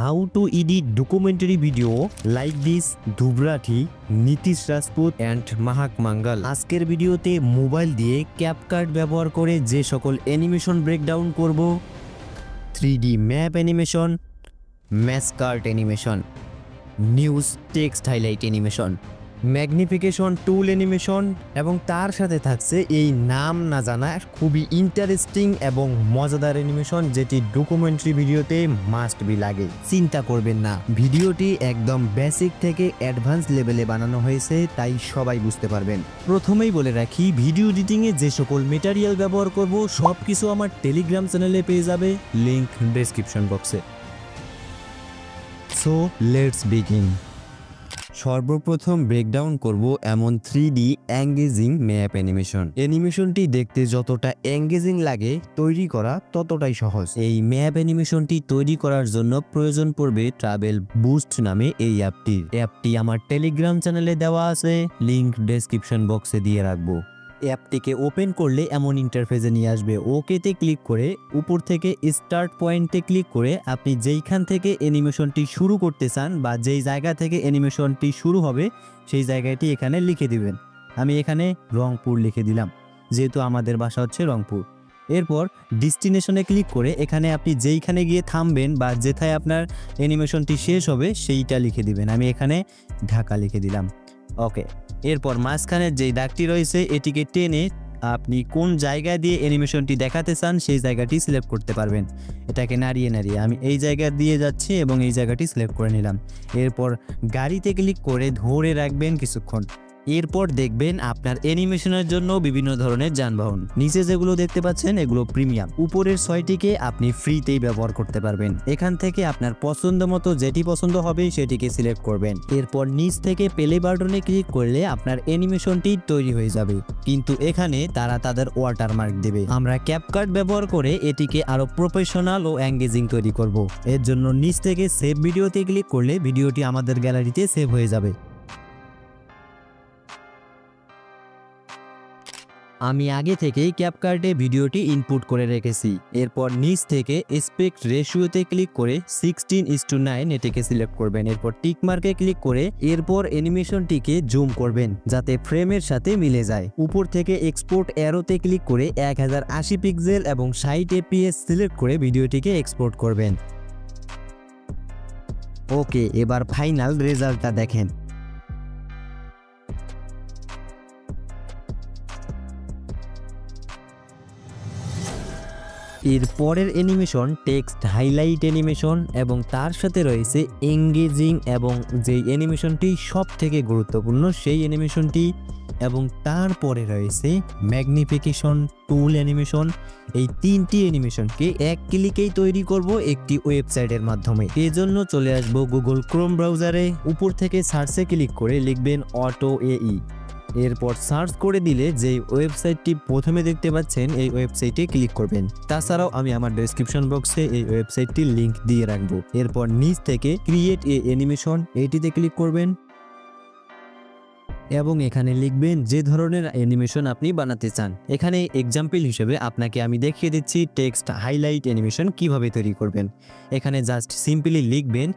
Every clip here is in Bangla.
how to edit documentary video like this Dhubrathi, Nitish Rajput and Mahak Mangal। আজকের ভিডিওতে মোবাইল দিয়ে ক্যাপকাট ব্যবহার করে যে সকল অ্যানিমেশন ব্রেকডাউন করব 3D map animation, mascot animation, news text highlight animation, magnification tool animation এবং তার সাথে থাকছে এই নাম না জানা খুবই ইন্টারেস্টিং এবং মজাদার অ্যানিমেশন যেটি ডকুমেন্টারি ভিডিওতে মাস্ট বি লাগে। চিন্তা করবেন না, ভিডিওটি একদম বেসিক থেকে অ্যাডভান্স লেভেলে বানানো হয়েছে, তাই সবাই বুঝতে পারবেন। প্রথমেই বলে রাখি, ভিডিও এডিটিংয়ে যে সকল মেটেরিয়াল ব্যবহার করব সব কিছু আমার টেলিগ্রাম চ্যানেলে পেয়ে যাবে, লিংক ডেসক্রিপশন বক্সে। So let's begin. সর্বপ্রথম ব্রেকডাউন করব এমন 3D এঙ্গেজিং ম্যাপ অ্যানিমেশন। অ্যানিমেশনটি দেখতে যতটা এঙ্গেজিং লাগে তৈরি করা ততটাই সহজ। এই ম্যাপ অ্যানিমেশনটি তৈরি করার জন্য প্রয়োজন পড়বে ট্রাভেল বুস্ট নামে এই অ্যাপটি আমার টেলিগ্রাম চ্যানেলে দেওয়া আছে, লিংক ডেসক্রিপশন বক্সে দিয়ে রাখবো। অ্যাপটিকে ওপেন করলে এমন ইন্টারফেসে নিয়ে আসবে। ওকেতে ক্লিক করে উপর থেকে স্টার্ট পয়েন্টে ক্লিক করে আপনি যেইখান থেকে অ্যানিমেশনটি শুরু করতে চান বা যেই জায়গা থেকে অ্যানিমেশনটি শুরু হবে সেই জায়গাটি এখানে লিখে দিবেন। আমি এখানে রংপুর লিখে দিলাম, যেহেতু আমাদের বাসা হচ্ছে রংপুর। এরপর ডেস্টিনেশনে ক্লিক করে এখানে আপনি যেইখানে গিয়ে থামবেন বা যেথায় আপনার অ্যানিমেশনটি শেষ হবে সেইটা লিখে দিবেন। আমি এখানে ঢাকা লিখে দিলাম। ওকে, এরপর মাঝখানের যেই দাগটি রয়েছে এটিকে টেনে আপনি কোন জায়গা দিয়ে অ্যানিমেশনটি দেখাতে চান সেই জায়গাটি সিলেক্ট করতে পারবেন। এটাকে নাড়িয়ে আমি এই জায়গা দিয়ে যাচ্ছি এবং এই জায়গাটি সিলেক্ট করে নিলাম। এরপর গাড়িতে ক্লিক করে ধরে রাখবেন কিছুক্ষণ। এরপর দেখবেন আপনার অ্যানিমেশনের জন্য বিভিন্ন ধরনের যানবাহন। নিচে যেগুলো দেখতে পাচ্ছেন এগুলো প্রিমিয়াম, উপরের 6টিকে আপনি ফ্রিতেই ব্যবহার করতে পারবেন। এখান থেকে আপনার পছন্দ মতো যেটি পছন্দ হবে সেটিকে সিলেক্ট করবেন। এরপর নিচ থেকে প্লে বাটনে ক্লিক করলে আপনার অ্যানিমেশনটি তৈরি হয়ে যাবে, কিন্তু এখানে তারা তাদের ওয়াটারমার্ক দেবে। আমরা ক্যাপকাট ব্যবহার করে এটিকে আরো প্রফেশনাল ও এঙ্গেজিং তৈরি করব। এর জন্য নিচ থেকে সেভ ভিডিওতে ক্লিক করলে ভিডিওটি আমাদের গ্যালারিতে সেভ হয়ে যাবে। আমি আগে থেকেই ক্যাপকাটে ভিডিওটি ইনপুট করে রেখেছি। এরপর নিচ থেকে অ্যাসপেক্ট রেশিওতে ক্লিক করে 16:9 এটিকে সিলেক্ট করবেন। এরপর টিক মার্কে ক্লিক করে এরপর অ্যানিমেশনটিকে জুম করবেন যাতে ফ্রেমের সাথে মিলে যায়। উপর থেকে এক্সপোর্ট অ্যারোতে ক্লিক করে 1080 পিক্সেল এবং 60 fps সিলেক্ট করে ভিডিওটিকে এক্সপোর্ট করবেন। ওকে, এবার ফাইনাল রেজাল্টটা দেখেন। এর পরের অ্যানিমেশন টেক্সট হাইলাইট অ্যানিমেশন এবং তার সাথে রয়েছে এঙ্গেজিং এবং যেই অ্যানিমেশনটি সব থেকে গুরুত্বপূর্ণ সেই অ্যানিমেশনটি, এবং তারপরে রয়েছে ম্যাগনিফিকেশন টুল অ্যানিমেশন। এই 3টি অ্যানিমেশনকে এক ক্লিকেই তৈরি করব একটি ওয়েবসাইটের মাধ্যমে। এজন্য চলে আসব গুগল ক্রোম ব্রাউজারে, উপর থেকে সার্চে ক্লিক করে লিখবেন অটো এই। এরপর সার্চ করে দিলে যে ওয়েবসাইটটি প্রথমে দেখতে পাচ্ছেন এই ওয়েবসাইটে ক্লিক করবেন। তাছাড়াও আমি আমার ডেসক্রিপশন বক্সে এই ওয়েবসাইটটির লিংক দিয়ে রাখবো। এরপর নিচ থেকে ক্রিয়েট এ অ্যানিমেশন এইটিতে ক্লিক করবেন এবং এখানে লিখবেন যে ধরনের অ্যানিমেশন আপনি বানাতে চান। এখানে এক্সাম্পল হিসেবে আপনাকে আমি দেখিয়ে দিচ্ছি টেক্সট হাইলাইট অ্যানিমেশন কিভাবে তৈরি করবেন। এখানে জাস্ট সিম্পলি লিখবেন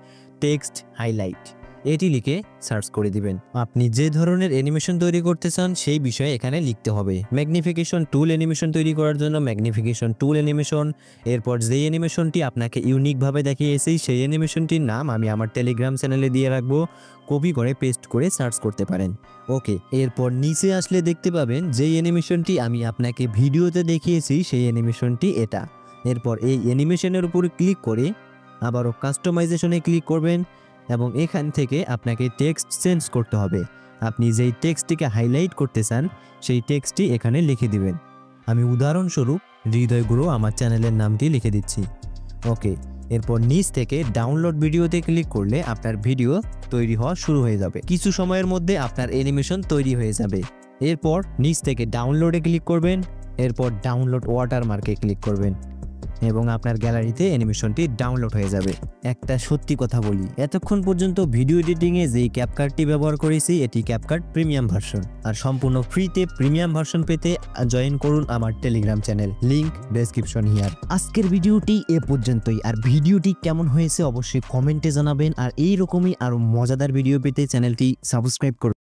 টেক্সট হাইলাইট, এটি লিখে সার্চ করে দিবেন। আপনি যে ধরনের অ্যানিমেশন তৈরি করতে চান সেই বিষয়ে এখানে লিখতে হবে। ম্যাগনিফিকেশন টুল অ্যানিমেশন তৈরি করার জন্য ম্যাগনিফিকেশন টুল অ্যানিমেশন। এরপর যেই অ্যানিমেশনটি আপনাকে ইউনিকভাবে দেখিয়েছি সেই অ্যানিমেশনটির নাম আমি আমার টেলিগ্রাম চ্যানেলে দিয়ে রাখবো, কপি করে পেস্ট করে সার্চ করতে পারেন। ওকে, এরপর নিচে আসলে দেখতে পাবেন যেই অ্যানিমেশনটি আমি আপনাকে ভিডিওতে দেখিয়েছি সেই অ্যানিমেশনটি এটা। এরপর এই অ্যানিমেশনের উপর ক্লিক করে আবারও কাস্টমাইজেশনে ক্লিক করবেন এবং এখান থেকে আপনাকে টেক্সট চেঞ্জ করতে হবে। আপনি যেই টেক্সটটিকে হাইলাইট করতে চান সেই টেক্সটটি এখানে লিখে দিবেন। আমি উদাহরণস্বরূপ হৃদয় গুরু আমার চ্যানেলের নামটি লিখে দিচ্ছি। ওকে, এরপর নিচ থেকে ডাউনলোড ভিডিওতে ক্লিক করলে আপনার ভিডিও তৈরি হওয়া শুরু হয়ে যাবে। কিছু সময়ের মধ্যে আপনার অ্যানিমেশন তৈরি হয়ে যাবে। এরপর নিচ থেকে ডাউনলোডে ক্লিক করবেন, এরপর ডাউনলোড ওয়াটারমার্কে ক্লিক করবেন। এবং আপনার গ্যালারিতে অ্যানিমেশনটি ডাউনলোড হয়ে যাবে। একটা সত্যি কথা বলি, এতক্ষণ পর্যন্ত ভিডিও এডিটিংয়ে যেই ক্যাপকাটটি ব্যবহার করেছি এটি ক্যাপকাট প্রিমিয়াম ভার্সন। আর সম্পূর্ণ ফ্রিতে প্রিমিয়াম ভার্সন পেতে জয়েন করুন আমার Telegram channel, link description here. আজকের ভিডিওটি এ পর্যন্তই। আর ভিডিওটি কেমন হয়েছে অবশ্যই কমেন্টে জানাবেন। আর এইরকমই আরো মজাদার ভিডিও পেতে চ্যানেলটি সাবস্ক্রাইব করুন।